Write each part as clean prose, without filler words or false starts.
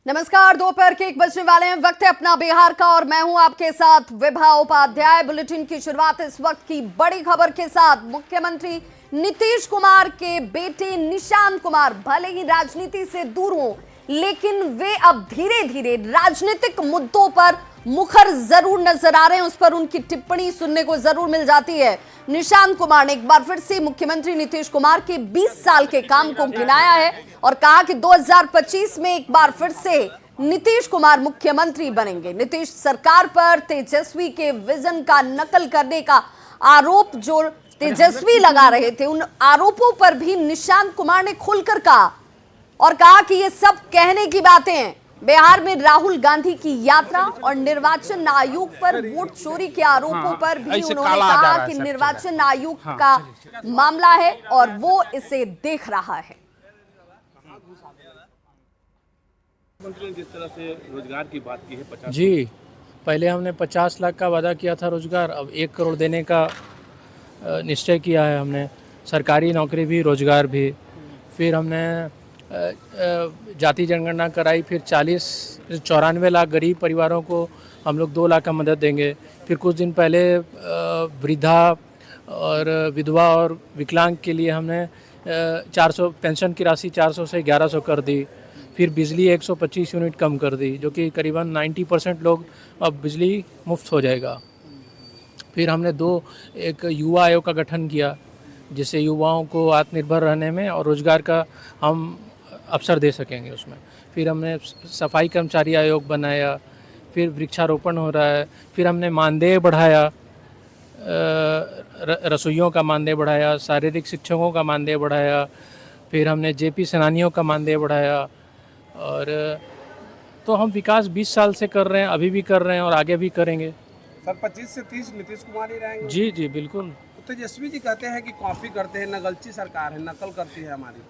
नमस्कार। दोपहर के 1 बजने वाले हैं। वक्त है अपना बिहार का और मैं हूं आपके साथ विभा उपाध्याय। बुलेटिन की शुरुआत इस वक्त की बड़ी खबर के साथ। मुख्यमंत्री नीतीश कुमार के बेटे निशांत कुमार भले ही राजनीति से दूर हों, लेकिन वे अब धीरे धीरे राजनीतिक मुद्दों पर मुखर जरूर नजर आ रहे हैं। उस पर उनकी टिप्पणी सुनने को जरूर मिल जाती है। निशांत कुमार ने एक बार फिर से मुख्यमंत्री नीतीश कुमार के 20 साल के काम को गिनाया है और कहा कि 2025 में एक बार फिर से नीतीश कुमार मुख्यमंत्री बनेंगे। नीतीश सरकार पर तेजस्वी के विजन का नकल करने का आरोप जो तेजस्वी लगा रहे थे, उन आरोपों पर भी निशांत कुमार ने खुलकर कहा और कहा कि ये सब कहने की बातें हैं। बिहार में राहुल गांधी की यात्रा और निर्वाचन आयोग पर वोट चोरी के आरोपों पर भी उन्होंने कहा कि निर्वाचन आयोग का मामला है और वो इसे देख रहा है। जिस तरह से रोजगार की बात की है 50 जी, पहले हमने 50 लाख का वादा किया था रोजगार, अब 1 करोड़ देने का निश्चय किया है हमने। सरकारी नौकरी भी, रोजगार भी। फिर हमने जाति जनगणना कराई, फिर 94 लाख गरीब परिवारों को हम लोग 2 लाख का मदद देंगे। फिर कुछ दिन पहले वृद्धा और विधवा और विकलांग के लिए हमने 400 पेंशन की राशि 400 से 1100 कर दी। फिर बिजली 125 यूनिट कम कर दी, जो कि करीबन 90% लोग अब बिजली मुफ्त हो जाएगा। फिर हमने एक युवा आयोग का गठन किया, जिससे युवाओं को आत्मनिर्भर रहने में और रोजगार का हम अवसर दे सकेंगे उसमें। फिर हमने सफाई कर्मचारी आयोग बनाया। फिर वृक्षारोपण हो रहा है। फिर हमने मानदेय बढ़ाया, रसोइयों का मानदेय बढ़ाया, शारीरिक शिक्षकों का मानदेय बढ़ाया। फिर हमने जेपी सेनानियों का मानदेय बढ़ाया। और तो हम विकास 20 साल से कर रहे हैं, अभी भी कर रहे हैं और आगे भी करेंगे। सर 25 से 30 नीतीश कुमार ही रहेंगे। जी जी बिल्कुल। तेजस्वी जी कहते हैं कि कॉपी करते हैं, नकलची सरकार है, नकल करती है हमारी।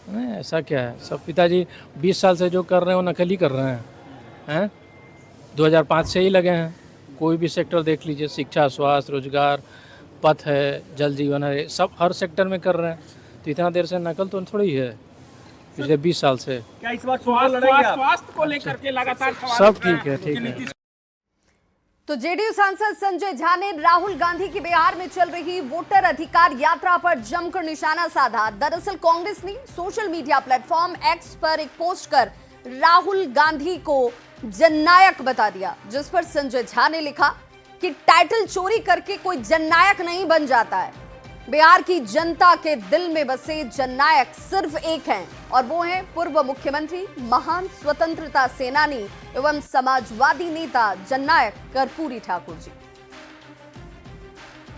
नहीं, ऐसा क्या है? सब पिताजी 20 साल से जो कर रहे हैं वो नकल ही कर रहे हैं। 2005 से ही लगे हैं। कोई भी सेक्टर देख लीजिए, शिक्षा, स्वास्थ्य, रोजगार, पथ है, जल जीवन है, सब हर सेक्टर में कर रहे हैं। तो इतना देर से नकल तो थोड़ी ही है, पिछले 20 साल से। क्या इस बार स्वास्थ्य को लेकर के लगातार सब ठीक है, ठीक है। तो जेडीयू सांसद संजय झा ने राहुल गांधी की बिहार में चल रही वोटर अधिकार यात्रा पर जमकर निशाना साधा। दरअसल कांग्रेस ने सोशल मीडिया प्लेटफॉर्म एक्स पर एक पोस्ट कर राहुल गांधी को जननायक बता दिया, जिस पर संजय झा ने लिखा कि टाइटल चोरी करके कोई जननायक नहीं बन जाता है। बिहार की जनता के दिल में बसे जननायक सिर्फ एक हैं और वो हैं पूर्व मुख्यमंत्री, महान स्वतंत्रता सेनानी एवं समाजवादी नेता जननायक कर्पूरी ठाकुर जी।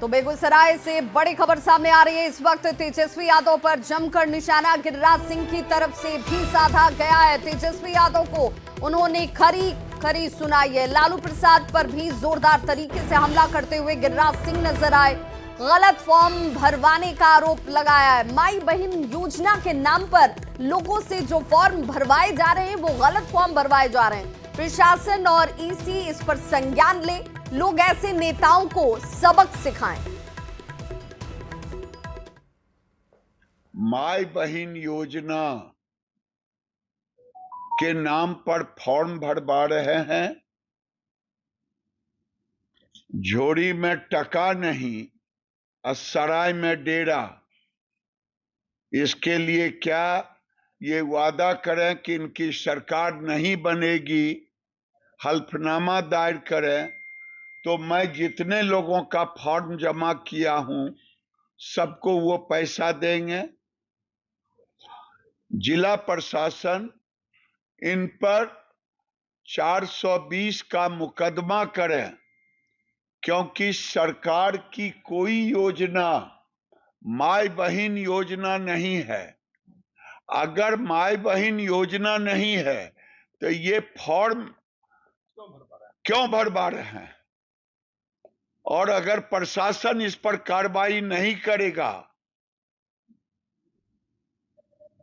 तो बेगूसराय से बड़ी खबर सामने आ रही है। इस वक्त तेजस्वी यादव पर जमकर निशाना गिरिराज सिंह की तरफ से भी साधा गया है। तेजस्वी यादव को उन्होंने खरी सुनाई है। लालू प्रसाद पर भी जोरदार तरीके से हमला करते हुए गिरिराज सिंह नजर आए। गलत फॉर्म भरवाने का आरोप लगाया है। माई बहन योजना के नाम पर लोगों से जो फॉर्म भरवाए जा रहे हैं वो गलत फॉर्म भरवाए जा रहे हैं। प्रशासन और ईसी इस पर संज्ञान ले, लोग ऐसे नेताओं को सबक सिखाएं। माई बहन योजना के नाम पर फॉर्म भरवा रहे हैं। झोरी में टका नहीं, सराय में डेरा। इसके लिए क्या ये वादा करें कि इनकी सरकार नहीं बनेगी, हल्फनामा दायर करें, तो मैं जितने लोगों का फॉर्म जमा किया हूं सबको वो पैसा देंगे। जिला प्रशासन इन पर 420 का मुकदमा करें, क्योंकि सरकार की कोई योजना माई बहन योजना नहीं है। अगर माई बहन योजना नहीं है तो ये फॉर्म क्यों भरवा रहे हैं? और अगर प्रशासन इस पर कार्रवाई नहीं करेगा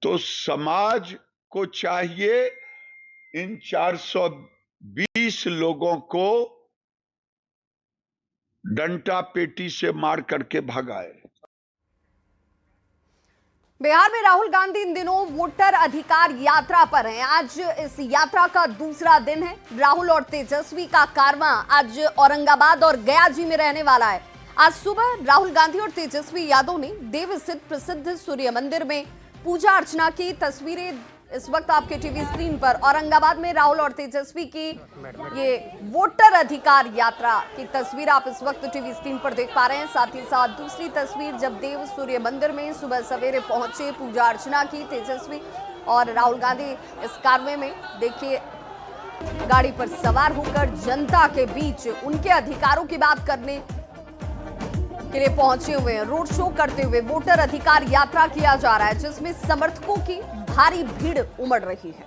तो समाज को चाहिए इन 420 लोगों को डंटा पेटी से मार करके भगाए। बिहार में राहुल गांधी इन दिनों वोटर अधिकार यात्रा पर हैं। आज इस यात्रा का दूसरा दिन है। राहुल और तेजस्वी का कारवां आज औरंगाबाद और गया जी में रहने वाला है। आज सुबह राहुल गांधी और तेजस्वी यादव ने देव स्थित प्रसिद्ध सूर्य मंदिर में पूजा अर्चना की। तस्वीरें इस वक्त आपके टीवी स्क्रीन पर औरंगाबाद में राहुल और तेजस्वी की ये वोटर अधिकार यात्रा की तस्वीर आप इस वक्त टीवी स्क्रीन पर देख पा रहे हैं। साथ ही साथ दूसरी तस्वीर जब देव सूर्य मंदिर में सुबह सवेरे पहुंचे, पूजा अर्चना की तेजस्वी और राहुल गांधी इस कारवे में देखिए गाड़ी पर सवार होकर जनता के बीच उनके अधिकारों की बात करने के लिए पहुंचे हुए हैं। रोड शो करते हुए वोटर अधिकार यात्रा किया जा रहा है, जिसमें समर्थकों की भारी भीड़ उमड़ रही है।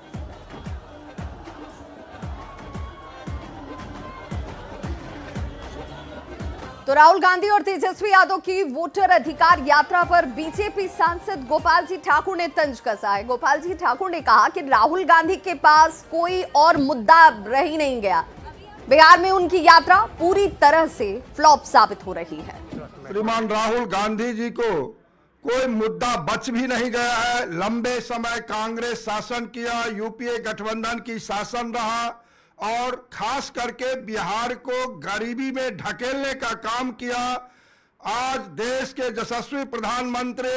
तो राहुल गांधी और तेजस्वी यादव की वोटर अधिकार यात्रा पर बीजेपी सांसद गोपाल जी ठाकुर ने तंज कसा है। गोपाल जी ठाकुर ने कहा कि राहुल गांधी के पास कोई और मुद्दा रह ही नहीं गया। बिहार में उनकी यात्रा पूरी तरह से फ्लॉप साबित हो रही है। श्रीमान राहुल गांधी जी को कोई मुद्दा बच भी नहीं गया है। लंबे समय कांग्रेस शासन किया, यूपीए गठबंधन की शासन रहा और खास करके बिहार को गरीबी में ढकेलने का काम किया। आज देश के यशस्वी प्रधानमंत्री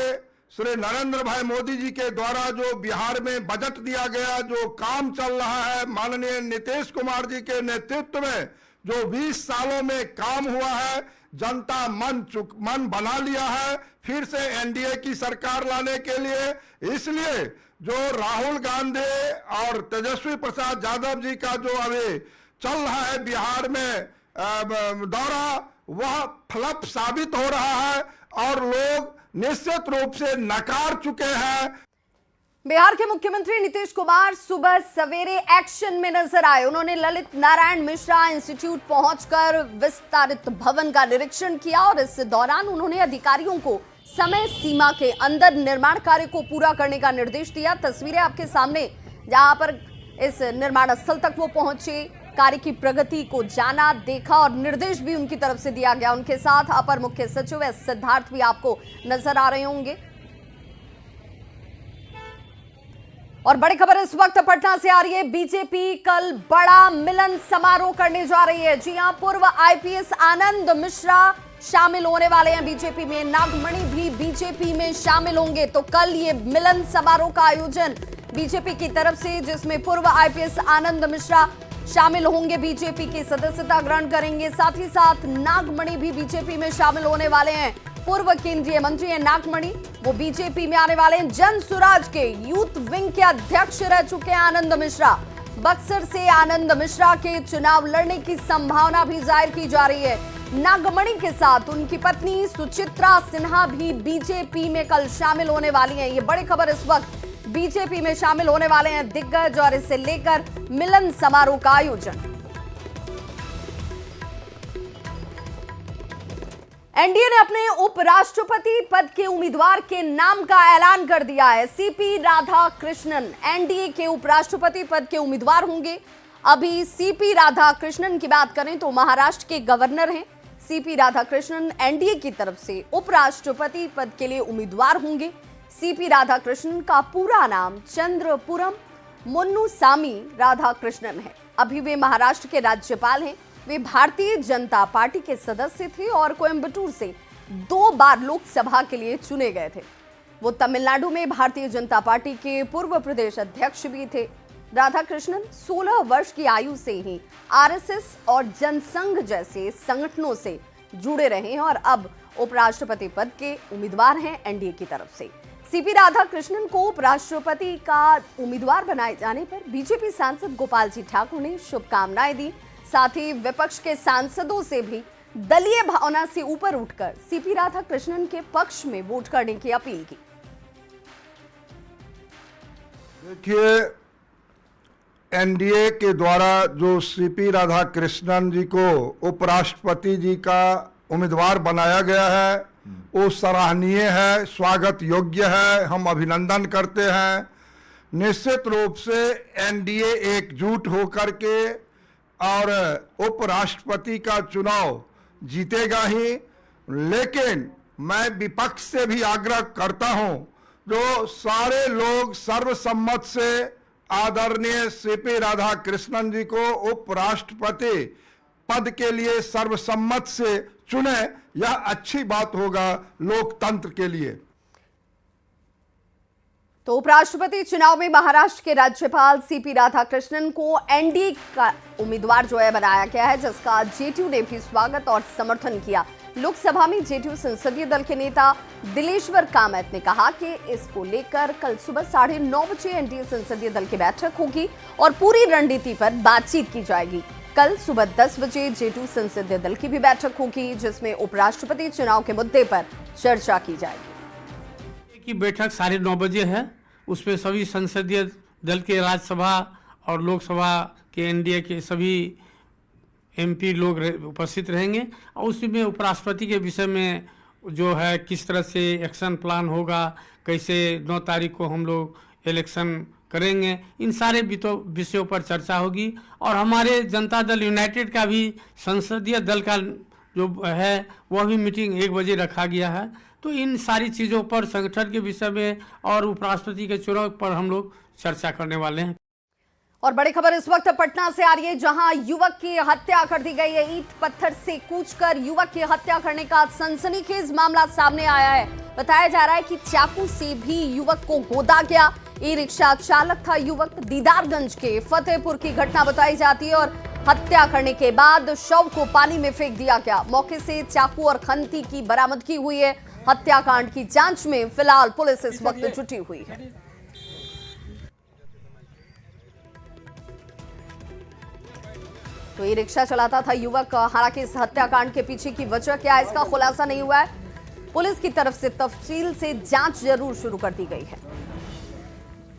श्री नरेंद्र भाई मोदी जी के द्वारा जो बिहार में बजट दिया गया, जो काम चल रहा है, माननीय नीतीश कुमार जी के नेतृत्व में जो 20 सालों में काम हुआ है, जनता मन बना लिया है फिर से एनडीए की सरकार लाने के लिए। इसलिए जो राहुल गांधी और तेजस्वी प्रसाद यादव जी का जो अभी चल रहा है बिहार में दौरा, वह फ्लॉप साबित हो रहा है और लोग निश्चित रूप से नकार चुके हैं। बिहार के मुख्यमंत्री नीतीश कुमार सुबह सवेरे एक्शन में नजर आए। उन्होंने ललित नारायण मिश्रा इंस्टीट्यूट पहुंचकर विस्तारित भवन का निरीक्षण किया और इस दौरान उन्होंने अधिकारियों को समय सीमा के अंदर निर्माण कार्य को पूरा करने का निर्देश दिया। तस्वीरें आपके सामने, जहां पर इस निर्माण स्थल तक वो पहुंचे, कार्य की प्रगति को जाना, देखा और निर्देश भी उनकी तरफ से दिया गया। उनके साथ अपर मुख्य सचिव एस सिद्धार्थ भी आपको नजर आ रहे होंगे। और बड़ी खबर इस वक्त पटना से आ रही है। बीजेपी कल बड़ा मिलन समारोह करने जा रही है। जी हां, पूर्व आईपीएस आनंद मिश्रा शामिल होने वाले हैं बीजेपी में। नागमणि भी बीजेपी में शामिल होंगे। तो कल ये मिलन समारोह का आयोजन बीजेपी की तरफ से, जिसमें पूर्व आईपीएस आनंद मिश्रा शामिल होंगे, बीजेपी की सदस्यता ग्रहण करेंगे। साथ ही साथ नागमणि भी बीजेपी में शामिल होने वाले हैं। पूर्व केंद्रीय मंत्री हैं नागमणि, वो बीजेपी में आने वाले हैं। जन सुराज के यूथ विंग के अध्यक्ष रह चुके हैं आनंद मिश्रा। बक्सर से आनंद मिश्रा के चुनाव लड़ने की संभावना भी जाहिर की जा रही है। नागमणि के साथ उनकी पत्नी सुचित्रा सिन्हा भी बीजेपी में कल शामिल होने वाली हैं। ये बड़ी खबर इस वक्त, बीजेपी में शामिल होने वाले हैं दिग्गज और इसे लेकर मिलन समारोह का आयोजन। एनडीए ने अपने उपराष्ट्रपति पद के उम्मीदवार के नाम का ऐलान कर दिया है। सीपी राधाकृष्णन एनडीए के उपराष्ट्रपति पद के उम्मीदवार होंगे। अभी सीपी राधाकृष्णन की बात करें तो महाराष्ट्र के गवर्नर हैं। सीपी राधाकृष्णन एनडीए की तरफ से उपराष्ट्रपति पद के लिए उम्मीदवार होंगे। सीपी राधाकृष्णन का पूरा नाम चंद्रपुरम मुन्नुसामी राधाकृष्णन है। अभी वे महाराष्ट्र के राज्यपाल हैं। वे भारतीय जनता पार्टी के सदस्य थे और कोयंबटूर से 2 बार लोकसभा के लिए चुने गए थे। वो तमिलनाडु में भारतीय जनता पार्टी के पूर्व प्रदेश अध्यक्ष भी थे। राधाकृष्णन 16 वर्ष की आयु से ही आरएसएस और जनसंघ जैसे संगठनों से जुड़े रहे हैं और अब उपराष्ट्रपति पद के उम्मीदवार हैं एनडीए की तरफ से। सीपी राधाकृष्णन को उपराष्ट्रपति का उम्मीदवार बनाए जाने पर बीजेपी सांसद गोपाल जी ठाकुर ने शुभकामनाएं दी। साथ ही विपक्ष के सांसदों से भी दलीय भावना से ऊपर उठकर सीपी राधाकृष्णन के पक्ष में वोट करने की अपील की। देखिए, एनडीए के द्वारा जो सीपी राधाकृष्णन जी को उपराष्ट्रपति जी का उम्मीदवार बनाया गया है, वो सराहनीय है, स्वागत योग्य है, हम अभिनंदन करते हैं। निश्चित रूप से एनडीए एकजुट होकर के और उपराष्ट्रपति का चुनाव जीतेगा ही, लेकिन मैं विपक्ष से भी आग्रह करता हूं, जो सारे लोग सर्वसम्मत से आदरणीय सीपी राधाकृष्णन जी को उपराष्ट्रपति पद के लिए सर्वसम्मत से चुने, यह अच्छी बात होगा लोकतंत्र के लिए। तो उपराष्ट्रपति चुनाव में महाराष्ट्र के राज्यपाल सीपी राधाकृष्णन को एनडीए का उम्मीदवार जो है बनाया गया है, जिसका जेडीयू ने भी स्वागत और समर्थन किया। लोकसभा में जेडीयू संसदीय दल के नेता दिलेश्वर कामत ने कहा कि इसको लेकर कल सुबह 9:30 बजे एनडीए संसदीय दल की बैठक होगी और पूरी रणनीति पर बातचीत की जाएगी। कल सुबह 10 बजे जेडीयू संसदीय दल की भी बैठक होगी, जिसमें उपराष्ट्रपति चुनाव के मुद्दे पर चर्चा की जाएगी। की बैठक 9:30 बजे है। उसमें सभी संसदीय दल के राज्यसभा और लोकसभा के एनडीए के सभी एमपी लोग उपस्थित रहेंगे और उसमें उपराष्ट्रपति के विषय में जो है किस तरह से एक्शन प्लान होगा, कैसे 9 तारीख को हम लोग इलेक्शन करेंगे, इन सारे विषयों पर चर्चा होगी। और हमारे जनता दल यूनाइटेड का भी संसदीय दल का जो है वह भी मीटिंग 1 बजे रखा गया है। तो इन सारी चीज़ों पर, संगठन के विषय में और उपराष्ट्रपति के चुनाव पर हम लोग चर्चा करने वाले हैं। और बड़ी खबर इस वक्त पटना से आ रही है, जहां युवक की हत्या कर दी गई है। ईंट पत्थर से कूचकर युवक की हत्या करने का सनसनीखेज मामला सामने आया है। बताया जा रहा है कि चाकू से भी युवक को गोदा गया। ई रिक्शा चालक था युवक। दीदारगंज के फतेहपुर की घटना बताई जाती है और हत्या करने के बाद शव को पानी में फेंक दिया गया। मौके से चाकू और खंती की बरामदगी हुई है। हत्याकांड की जांच में फिलहाल पुलिस इस वक्त जुटी हुई है। तो ये रिक्शा चलाता था युवक। हालांकि इस हत्याकांड के पीछे की वजह क्या है, इसका खुलासा नहीं हुआ है। पुलिस की तरफ से तफसील से जांच जरूर शुरू कर दी गई है।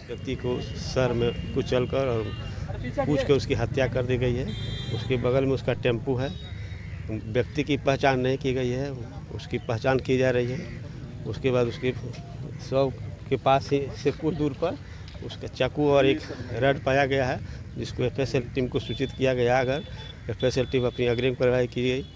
व्यक्ति को सर में कुचलकर और पूछ के उसकी हत्या कर दी गई है। उसके बगल में उसका टेम्पू है। व्यक्ति की पहचान नहीं की गई है, उसकी पहचान की जा रही है। उसके बाद उसके शव के पास ही से कुछ दूर पर उसका चाकू और एक रड पाया गया है, जिसको एफएसएल टीम को सूचित किया गया। अगर एफएसएल टीम अपनी अग्रिम कार्रवाई की गई।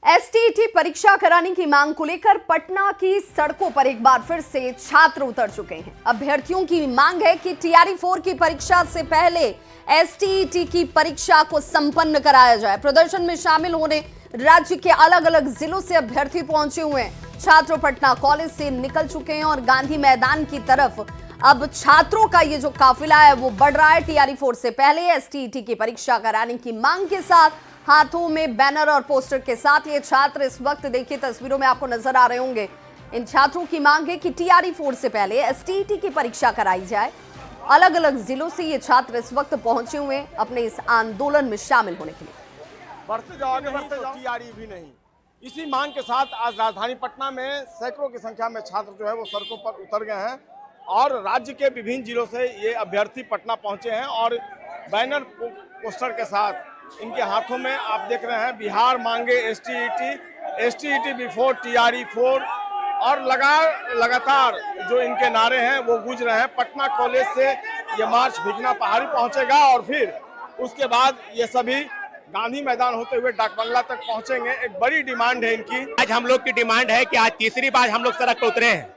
एसटीईटी परीक्षा कराने की मांग को लेकर पटना की सड़कों पर एक बार फिर से छात्र उतर चुके हैं। अभ्यर्थियों की मांग है कि टीआरई 4 की परीक्षा से पहले एसटीईटी की परीक्षा को संपन्न कराया जाए। प्रदर्शन में शामिल होने राज्य के अलग अलग जिलों से अभ्यर्थी पहुंचे हुए हैं। छात्र पटना कॉलेज से निकल चुके हैं और गांधी मैदान की तरफ अब छात्रों का ये जो काफिला है वो बढ़ रहा है। टीआरई 4 से पहले एसटीईटी की परीक्षा कराने की मांग के साथ हाथों में बैनर और पोस्टर के साथ ये छात्र इस वक्त देखिए तस्वीरों में आपको नजर आ रहे होंगे। इन छात्रों की मांग है कि टीआरई 4 से पहले एसटीईटी की परीक्षा कराई जाए। अलग अलग जिलों से ये छात्र इस वक्त पहुंचे हुए अपने इस आंदोलन में शामिल होने के लिए। बढ़ते जाओगे नहीं तो टीआरई भी नहीं। इसी मांग के साथ आज राजधानी पटना में सैकड़ों की संख्या में छात्र जो है वो सड़कों पर उतर गए हैं और राज्य के विभिन्न जिलों से ये अभ्यर्थी पटना पहुंचे हैं और बैनर पोस्टर के साथ इनके हाथों में आप देख रहे हैं बिहार मांगे एसटीईटी बिफोर टीआरई 4 और लगातार जो इनके नारे हैं वो गूंज रहे हैं। पटना कॉलेज से ये मार्च भिगना पहाड़ी पहुंचेगा और फिर उसके बाद ये सभी गांधी मैदान होते हुए डाक बंगला तक पहुंचेंगे। एक बड़ी डिमांड है इनकी। आज हम लोग की डिमांड है कि आज तीसरी बार हम लोग सड़क पर उतरे हैं।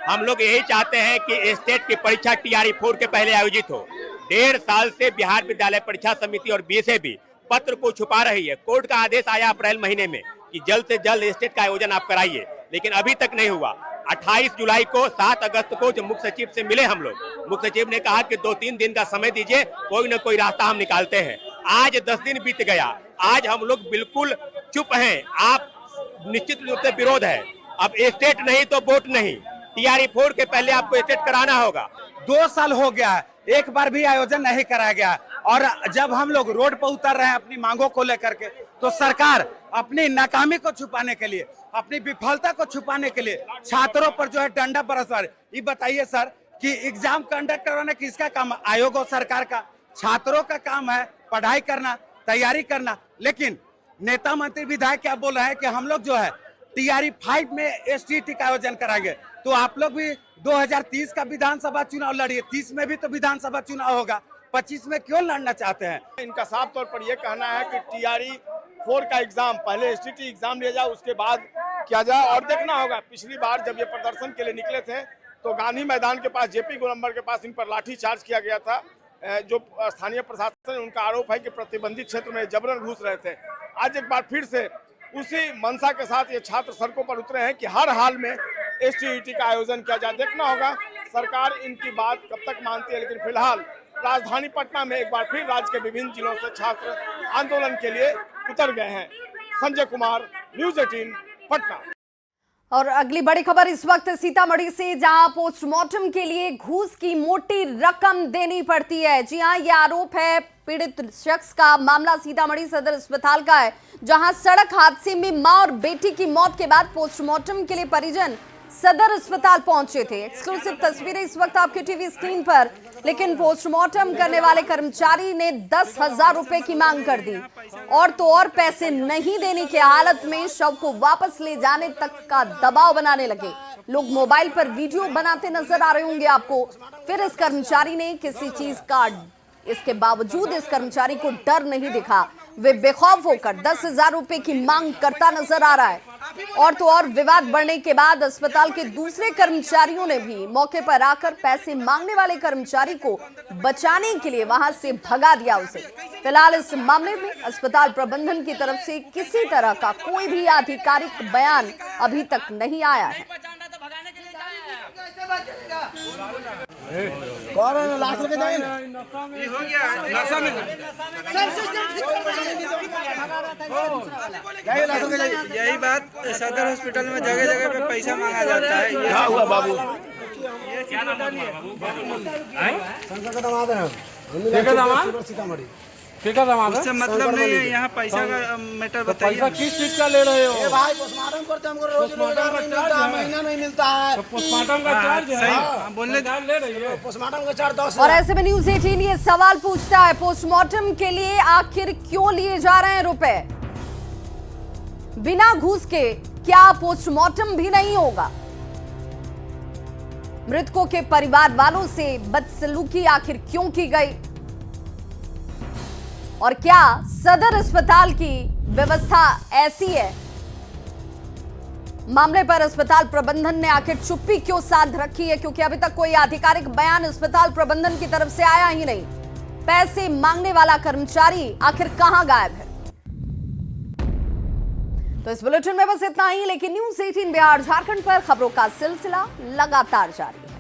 हम लोग यही चाहते हैं कि स्टेट की परीक्षा टीआरई 4 के पहले आयोजित हो। 1.5 साल से बिहार विद्यालय परीक्षा समिति और बीएसएबी पत्र को छुपा रही है। कोर्ट का आदेश आया अप्रैल महीने में कि जल्द से जल्द स्टेट का आयोजन आप कराइए, लेकिन अभी तक नहीं हुआ। 28 जुलाई को 7 अगस्त को जब मुख्य सचिव से मिले हम लोग, मुख्य सचिव ने कहा कि 2-3 दिन का समय दीजिए, कोई न कोई रास्ता हम निकालते हैं। आज 10 दिन बीत गया, आज हम लोग बिल्कुल चुप हैं। आप निश्चित रूप से विरोध है। अब स्टेट नहीं तो वोट नहीं। टीआरई 4 के पहले आपको स्टेट कराना होगा। 2 साल हो गया है, एक बार भी आयोजन नहीं कराया गया और जब हम लोग रोड पर उतर रहे हैं अपनी मांगों को लेकर के, तो सरकार अपनी नाकामी को छुपाने के लिए, अपनी विफलता को छुपाने के लिए छात्रों पर जो है डंडा बरस रहा है। ये बताइए सर कि एग्जाम कंडक्ट करवाना किसका काम है? आयोग और सरकार का। छात्रों का काम है पढ़ाई करना, तैयारी करना। लेकिन नेता मंत्री विधायक क्या बोल रहे हैं कि हम लोग जो है टीआरई 5 में एसटीईटी का आयोजन कराएंगे। तो आप लोग भी 2030 का विधानसभा चुनाव लड़िए, 30 में भी तो विधानसभा चुनाव होगा, 25 में क्यों लड़ना चाहते हैं? इनका साफ तौर पर यह कहना है कि टीआरई 4 का एग्जाम पहले एसटीईटी एग्जाम लिया जाए, उसके बाद किया जाए। और देखना होगा, पिछली बार जब ये प्रदर्शन के लिए निकले थे तो गांधी मैदान के पास जेपी गोलंबर के पास इन पर लाठीचार्ज किया गया था। जो स्थानीय प्रशासन, उनका आरोप है कि प्रतिबंधित क्षेत्र में जबरन घुस रहे थे। आज एक बार फिर से उसी मंशा के साथ ये छात्र सड़कों पर उतरे हैं कि हर हाल में एसटीईटी का आयोजन किया जाए। देखना होगा सरकार इनकी बात कब तक मानती है, लेकिन फिलहाल राजधानी पटना में एक बार फिर राज्य के विभिन्न जिलों से छात्र आंदोलन के लिए उतर गए हैं। संजय कुमार, न्यूज़ 18 पटना। और अगली बड़ी खबर इस वक्त सीतामढ़ी से, जहां पोस्टमार्टम के लिए घूस की मोटी रकम देनी पड़ती है। जी हां, यह आरोप है पीड़ित शख्स का। मामला सीतामढ़ी सदर अस्पताल का है, जहां सड़क हादसे में मां और बेटी की मौत के बाद पोस्टमार्टम के लिए परिजन सदर अस्पताल पहुंचे थे। एक्सक्लूसिव तस्वीरें इस वक्त आपके टीवी स्क्रीन पर। लेकिन पोस्टमार्टम करने वाले कर्मचारी ने 10,000 रुपए की मांग कर दी, और तो और पैसे नहीं देने की हालत में शव को वापस ले जाने तक का दबाव बनाने लगे। लोग मोबाइल पर वीडियो बनाते नजर आ रहे होंगे आपको। फिर इस कर्मचारी ने किसी चीज का, इसके बावजूद इस कर्मचारी को डर नहीं दिखा। वे बेखौफ होकर 10,000 रुपए की मांग करता नजर आ रहा है। और तो और विवाद बढ़ने के बाद अस्पताल के दूसरे कर्मचारियों ने भी मौके पर आकर पैसे मांगने वाले कर्मचारी को बचाने के लिए वहां से भगा दिया उसे। फिलहाल इस मामले में अस्पताल प्रबंधन की तरफ से किसी तरह का कोई भी आधिकारिक बयान अभी तक नहीं आया है। यही बात सदर हॉस्पिटल में जगह जगह पे पैसा मांगा जाता है। क्या हुआ बाबू? उससे मतलब नहीं है, यहाँ पैसा का मैटर बताइए। पैसा किस चीज का ले रहे हो? भाई पोस्टमार्टम करते हमको रोज महीना नहीं मिलता है। तो पोस्टमार्टम का चार्ज है, बोलने ले रही हो। पोस्टमार्टम का चार्ज 10। और ऐसे में न्यूज़ 18 ये सवाल पूछता है, पोस्टमार्टम के लिए आखिर क्यों लिए जा रहे हैं रुपए? बिना घूस के क्या पोस्टमार्टम भी नहीं होगा? मृतकों के परिवार वालों से बदसलूकी आखिर क्यों की गई? और क्या सदर अस्पताल की व्यवस्था ऐसी है? मामले पर अस्पताल प्रबंधन ने आखिर चुप्पी क्यों साध रखी है? क्योंकि अभी तक कोई आधिकारिक बयान अस्पताल प्रबंधन की तरफ से आया ही नहीं। पैसे मांगने वाला कर्मचारी आखिर कहां गायब है? तो इस बुलेटिन में बस इतना ही, लेकिन न्यूज़ 18 बिहार झारखंड पर खबरों का सिलसिला लगातार जारी है।